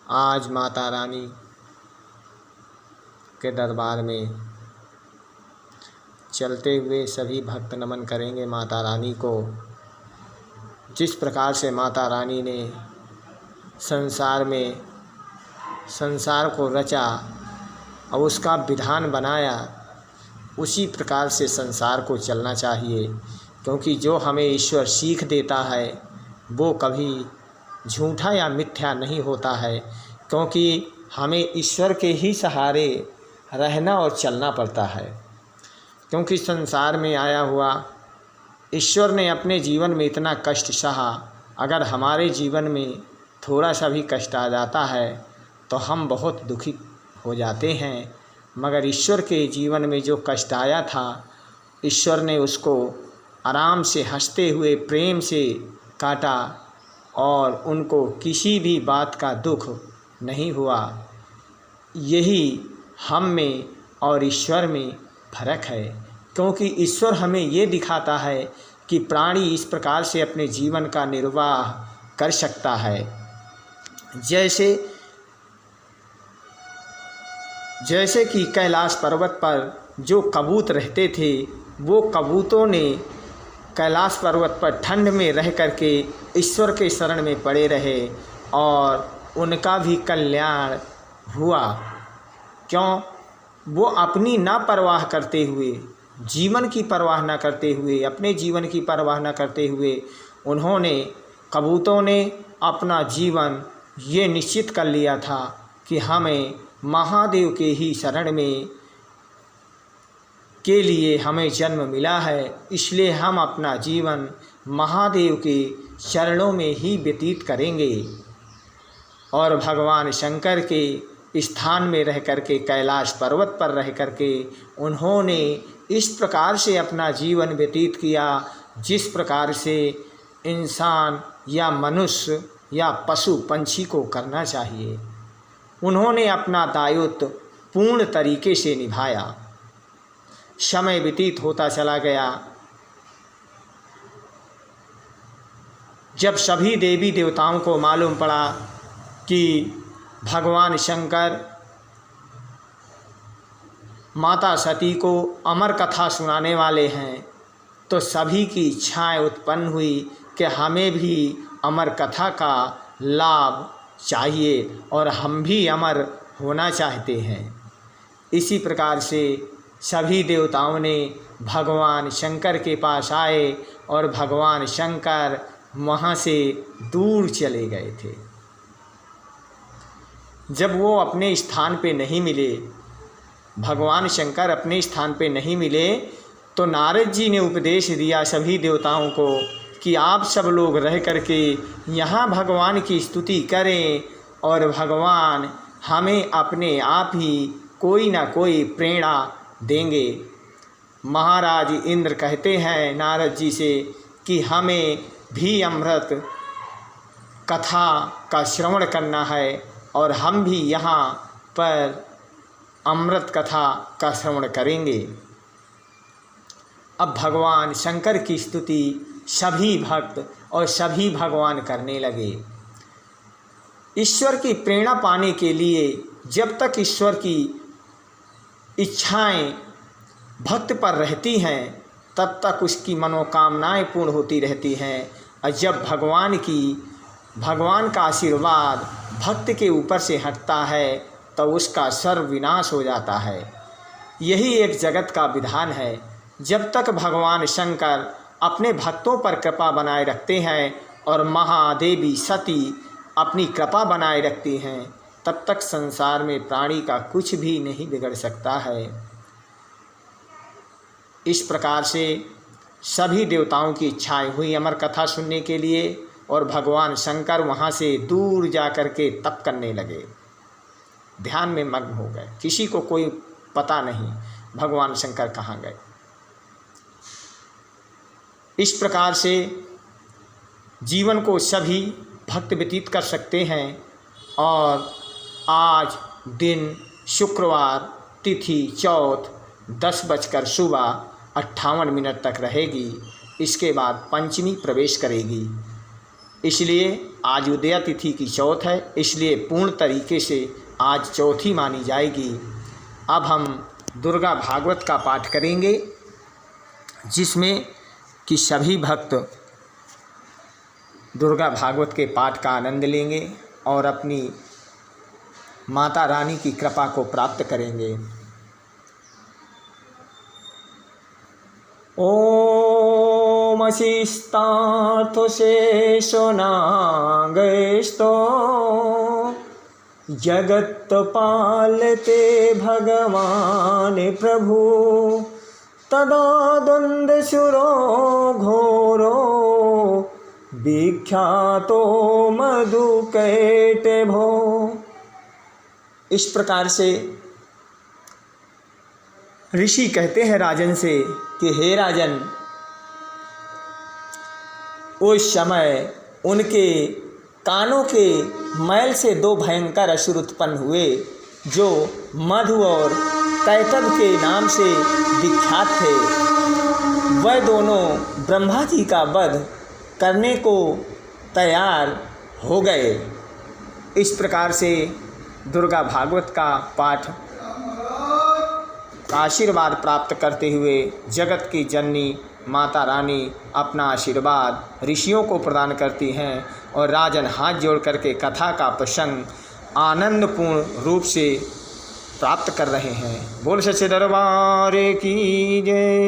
आज माता रानी के दरबार में चलते हुए सभी भक्त नमन करेंगे माता रानी को। जिस प्रकार से माता रानी ने संसार को रचा और उसका विधान बनाया, उसी प्रकार से संसार को चलना चाहिए। क्योंकि जो हमें ईश्वर सीख देता है वो कभी झूठा या मिथ्या नहीं होता है, क्योंकि हमें ईश्वर के ही सहारे रहना और चलना पड़ता है। क्योंकि संसार में आया हुआ ईश्वर ने अपने जीवन में इतना कष्ट सहा, अगर हमारे जीवन में थोड़ा सा भी कष्ट आ जाता है तो हम बहुत दुखी हो जाते हैं। मगर ईश्वर के जीवन में जो कष्ट आया था, ईश्वर ने उसको आराम से हंसते हुए प्रेम से काटा और उनको किसी भी बात का दुख नहीं हुआ। यही हम में और ईश्वर में फर्क है। क्योंकि ईश्वर हमें ये दिखाता है कि प्राणी इस प्रकार से अपने जीवन का निर्वाह कर सकता है। जैसे कि कैलाश पर्वत पर जो कबूतर रहते थे, वो कबूतरों ने कैलाश पर्वत पर ठंड में रह करके ईश्वर के शरण में पड़े रहे और उनका भी कल्याण हुआ। क्यों? वो अपनी ना परवाह करते हुए, जीवन की परवाह ना करते हुए, अपने जीवन की परवाह ना करते हुए कबूतरों ने अपना जीवन ये निश्चित कर लिया था कि हमें महादेव के ही शरण में के लिए हमें जन्म मिला है, इसलिए हम अपना जीवन महादेव के चरणों में ही व्यतीत करेंगे। और भगवान शंकर के स्थान में रह करके, कैलाश पर्वत पर रह करके उन्होंने इस प्रकार से अपना जीवन व्यतीत किया जिस प्रकार से इंसान या मनुष्य या पशु पंछी को करना चाहिए। उन्होंने अपना दायित्व पूर्ण तरीके से निभाया। समय व्यतीत होता चला गया। जब सभी देवी देवताओं को मालूम पड़ा कि भगवान शंकर माता सती को अमर कथा सुनाने वाले हैं, तो सभी की इच्छाएं उत्पन्न हुई कि हमें भी अमर कथा का लाभ चाहिए और हम भी अमर होना चाहते हैं। इसी प्रकार से सभी देवताओं ने भगवान शंकर के पास आए और भगवान शंकर वहाँ से दूर चले गए थे। जब वो अपने स्थान पे नहीं मिले, भगवान शंकर अपने स्थान पे नहीं मिले, तो नारद जी ने उपदेश दिया सभी देवताओं को कि आप सब लोग रह करके यहाँ भगवान की स्तुति करें और भगवान हमें अपने आप ही कोई ना कोई प्रेरणा देंगे। महाराज इंद्र कहते हैं नारद जी से कि हमें भी अमृत कथा का श्रवण करना है और हम भी यहाँ पर अमृत कथा का श्रवण करेंगे। अब भगवान शंकर की स्तुति सभी भक्त और सभी भगवान करने लगे। ईश्वर की प्रेरणा पाने के लिए जब तक ईश्वर की इच्छाएं भक्त पर रहती हैं तब तक उसकी मनोकामनाएं पूर्ण होती रहती हैं। और जब भगवान का आशीर्वाद भक्त के ऊपर से हटता है तो उसका सर्वविनाश हो जाता है। यही एक जगत का विधान है। जब तक भगवान शंकर अपने भक्तों पर कृपा बनाए रखते हैं और महादेवी सती अपनी कृपा बनाए रखती हैं, तब तक संसार में प्राणी का कुछ भी नहीं बिगड़ सकता है। इस प्रकार से सभी देवताओं की इच्छाएं हुई अमर कथा सुनने के लिए और भगवान शंकर वहाँ से दूर जा कर के तप करने लगे, ध्यान में मग्न हो गए। किसी को कोई पता नहीं भगवान शंकर कहाँ गए। इस प्रकार से जीवन को सभी भक्त व्यतीत कर सकते हैं। और आज दिन शुक्रवार, तिथि चौथ 10:58 तक रहेगी। इसके बाद पंचमी प्रवेश करेगी। इसलिए आज उदया तिथि की चौथ है, इसलिए पूर्ण तरीके से आज चौथी मानी जाएगी। अब हम दुर्गा भागवत का पाठ करेंगे, जिसमें कि सभी भक्त दुर्गा भागवत के पाठ का आनंद लेंगे और अपनी माता रानी की कृपा को प्राप्त करेंगे। ओम अशिष्टार्थ शेषो नागेस्तो जगत पालते भगवान प्रभु तदा द्वंद्व सुरो घोरो विख्यातो मधुकैटे भो। इस प्रकार से ऋषि कहते हैं राजन से कि हे राजन, उस समय उनके कानों के मैल से दो भयंकर असुर उत्पन्न हुए, जो मधु और कैटभ के नाम से विख्यात थे। वह दोनों ब्रह्मा जी का वध करने को तैयार हो गए। इस प्रकार से दुर्गा भागवत का पाठ का आशीर्वाद प्राप्त करते हुए जगत की जननी माता रानी अपना आशीर्वाद ऋषियों को प्रदान करती हैं और राजन हाथ जोड़ करके कथा का प्रसंग आनंदपूर्ण रूप से प्राप्त कर रहे हैं। बोल सच्चे दरबार की जय।